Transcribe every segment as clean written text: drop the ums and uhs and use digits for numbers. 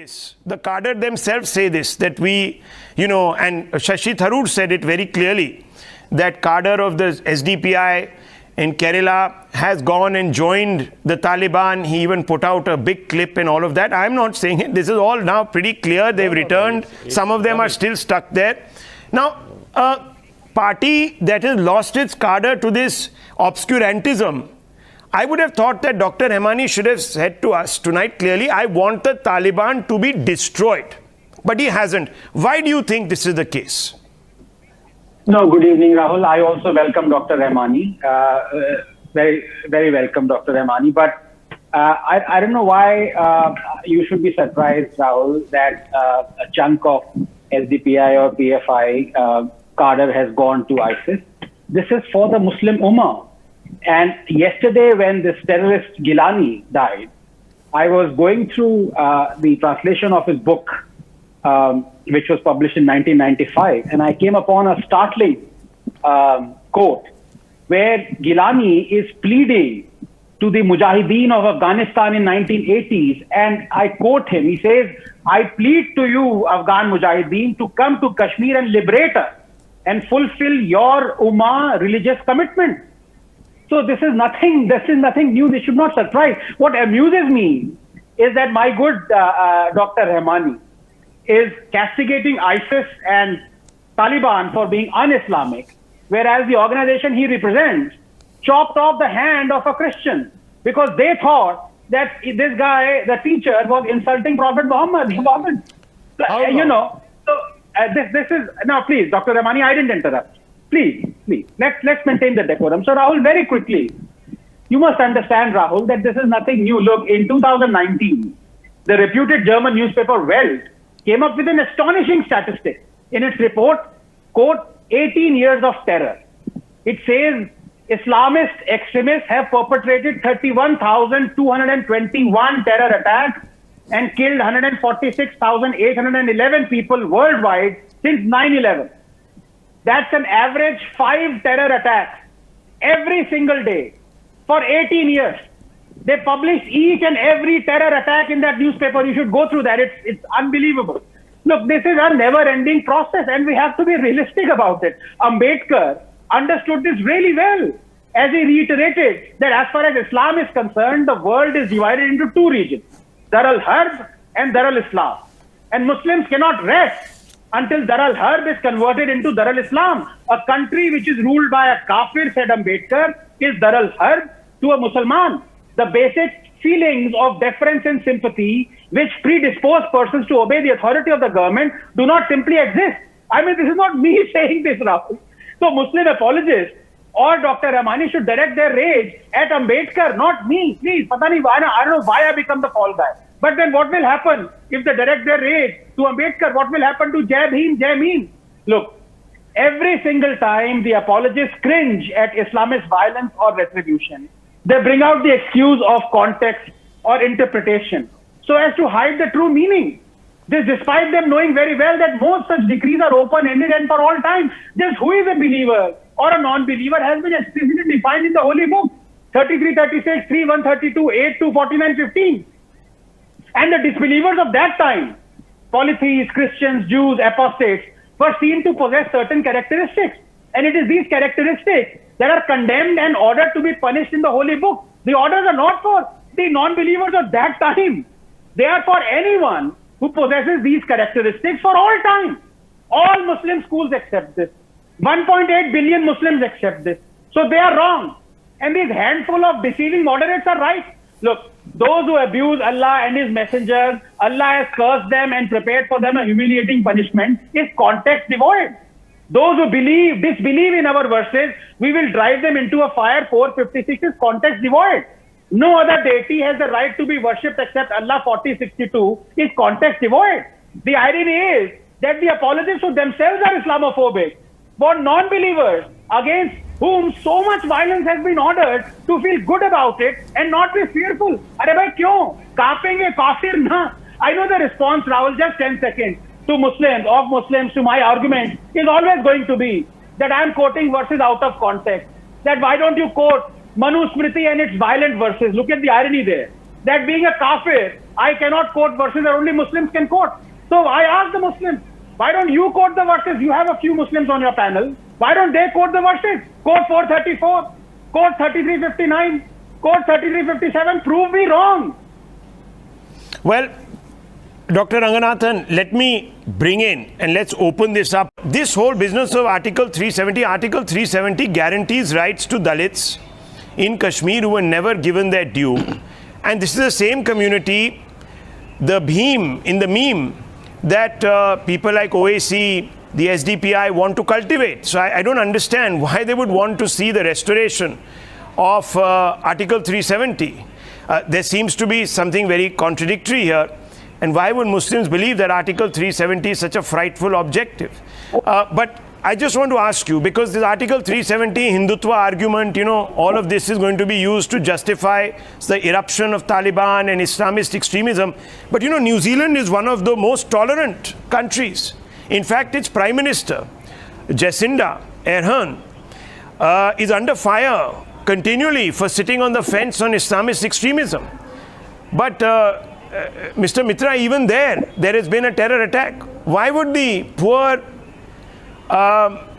this. The cadre themselves say this, that we, and Shashi Tharoor said it very clearly, that cadre of the SDPI in Kerala has gone and joined the Taliban. He even put out a big clip and all of that. I'm not saying it. This is all now pretty clear. They've returned. Some of them are still stuck there. Now, a party that has lost its cadre to this obscurantism, I would have thought that Dr. Rahmani should have said to us tonight clearly, I want the Taliban to be destroyed. But he hasn't. Why do you think this is the case? No, good evening, Rahul. I also welcome Dr. Rahmani. Very, very welcome, Dr. Rahmani. But I don't know why you should be surprised, Rahul, that a chunk of SDPI or PFI cadre has gone to ISIS. This is for the Muslim Ummah. And yesterday, when this terrorist Gilani died, I was going through the translation of his book, which was published in 1995, and I came upon a startling quote where Gilani is pleading to the Mujahideen of Afghanistan in 1980s, and I quote him. He says, I plead to you, Afghan Mujahideen, to come to Kashmir and liberate us and fulfill your Ummah religious commitment. So this is nothing new. This should not surprise. What amuses me is that my good Dr. Rahmani is castigating ISIS and Taliban for being un-Islamic, whereas the organization he represents chopped off the hand of a Christian because they thought that this guy, the teacher, was insulting Prophet Muhammad. He wasn't. This is, now please, Dr. Rahmani, I didn't interrupt. Please, let's maintain the decorum. So Rahul, very quickly, you must understand, Rahul, that this is nothing new. Look, in 2019, the reputed German newspaper Welt came up with an astonishing statistic in its report, quote, 18 years of terror. It says Islamist extremists have perpetrated 31,221 terror attacks and killed 146,811 people worldwide since 9/11. That's an average 5 terror attacks every single day for 18 years. They publish each and every terror attack in that newspaper. You should go through that. It's unbelievable. Look, this is a never-ending process, and we have to be realistic about it. Ambedkar understood this really well as he reiterated that as far as Islam is concerned, the world is divided into 2 regions, Dar al-Harb and Dar al-Islam. And Muslims cannot rest until Dar al-Harb is converted into Dar al-Islam. A country which is ruled by a kafir, said Ambedkar, is Dar al-Harb to a Musliman. The basic feelings of deference and sympathy which predispose persons to obey the authority of the government do not simply exist. I mean, this is not me saying this, Rahul. So Muslim apologists or Dr. Rahmani should direct their rage at Ambedkar, not me. Please, I don't know why I become the fall guy. But then what will happen if they direct their rage to Ambedkar? What will happen to Jai Bhim, Jai Meen? Look, every single time the apologists cringe at Islamist violence or retribution, they bring out the excuse of context or interpretation so as to hide the true meaning. This despite them knowing very well that most such decrees are open-ended and for all time. Just who is a believer or a non-believer has been explicitly defined in the Holy Book. 33, 36, 3, 132, 8, 2, 49, 15. And the disbelievers of that time, polytheists, Christians, Jews, apostates, were seen to possess certain characteristics. And it is these characteristics that are condemned and ordered to be punished in the Holy Book. The orders are not for the non-believers of that time. They are for anyone who possesses these characteristics for all time. All Muslim schools accept this. 1.8 billion Muslims accept this. So they are wrong. And these handful of deceiving moderates are right. Look, those who abuse Allah and His messengers, Allah has cursed them and prepared for them a humiliating punishment, is context devoid. Those who disbelieve in our verses, we will drive them into a fire. 456 is context devoid. No other deity has the right to be worshipped except Allah. 4062 is context devoid. The irony is that the apologists who themselves are Islamophobic, for non-believers against whom so much violence has been ordered, to feel good about it and not be fearful. Arey bhai, kyun? Kaapenge, kafir na. I know the response, Rahul, just 10 seconds, to Muslims, to my argument is always going to be that I am quoting verses out of context. That why don't you quote Manu Smriti and its violent verses? Look at the irony there. That being a kafir, I cannot quote verses that only Muslims can quote. So I asked the Muslims, why don't you quote the verses? You have a few Muslims on your panel. Why don't they quote the verses? Quote 434, quote 3359, quote 3357. Prove me wrong. Well, Dr. Ranganathan, let me bring in and let's open this up. This whole business of Article 370 guarantees rights to Dalits in Kashmir who were never given their due. And this is the same community, the Bhim, in the meme, that people like OAC, the SDPI want to cultivate. So I don't understand why they would want to see the restoration of Article 370. There seems to be something very contradictory here. And why would Muslims believe that Article 370 is such a frightful objective? But I just want to ask you, because this Article 370 Hindutva argument, you know, all of this is going to be used to justify the eruption of Taliban and Islamist extremism. But you know, New Zealand is one of the most tolerant countries. In fact, its Prime Minister, Jacinda Ardern, is under fire continually for sitting on the fence on Islamist extremism. But Mr. Mitra, even there has been a terror attack. Why would the poor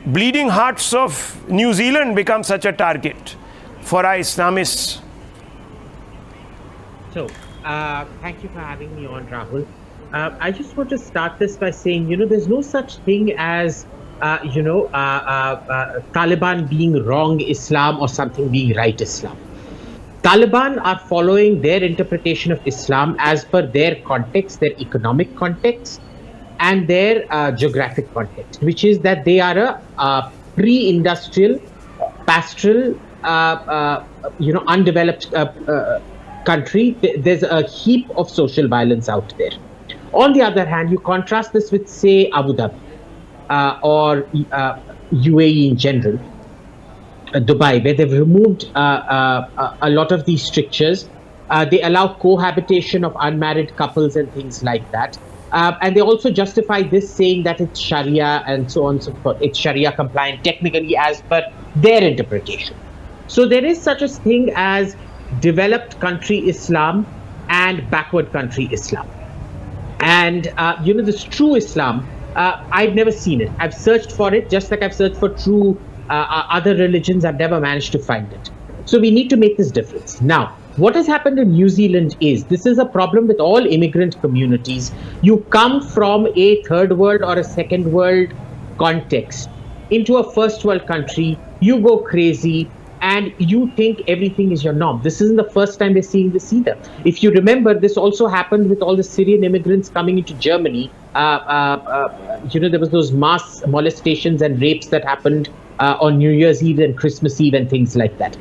bleeding hearts of New Zealand become such a target for our Islamists? So, thank you for having me on, Rahul. I just want to start this by saying, you know, there's no such thing as, Taliban being wrong Islam or something being right Islam. Taliban are following their interpretation of Islam as per their context, their economic context, and their geographic context, which is that they are a pre-industrial, pastoral, undeveloped country. There's a heap of social violence out there. On the other hand, you contrast this with, say, Abu Dhabi or UAE in general, Dubai, where they've removed a lot of these strictures. They allow cohabitation of unmarried couples and things like that. And they also justify this saying that it's Sharia and so on and so forth. It's Sharia compliant technically as per their interpretation. So there is such a thing as developed country Islam and backward country Islam. And, this true Islam, I've never seen it. I've searched for it, just like I've searched for true other religions. I've never managed to find it. So we need to make this difference. Now, what has happened in New Zealand is, this is a problem with all immigrant communities. You come from a third world or a second world context into a first world country, you go crazy, and you think everything is your norm. This isn't the first time we're seeing this either. If you remember, this also happened with all the Syrian immigrants coming into Germany. There was those mass molestations and rapes that happened on New Year's Eve and Christmas Eve and things like that.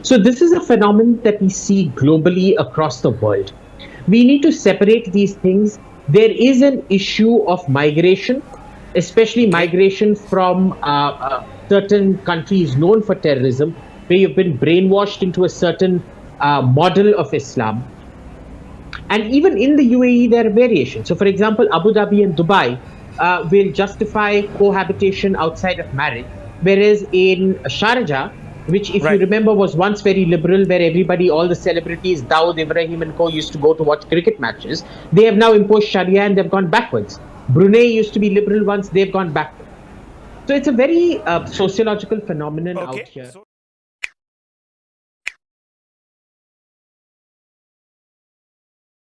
So this is a phenomenon that we see globally across the world. We need to separate these things. There is an issue of migration, especially migration from certain countries known for terrorism, where you've been brainwashed into a certain model of Islam. And even in the UAE, there are variations. So, for example, Abu Dhabi and Dubai will justify cohabitation outside of marriage, whereas in Sharjah, which, if you remember, was once very liberal, where everybody, all the celebrities, Dawood, Ibrahim and co used to go to watch cricket matches, they have now imposed Sharia and they've gone backwards. Brunei used to be liberal once, they've gone backwards. So it's a very sociological phenomenon out here.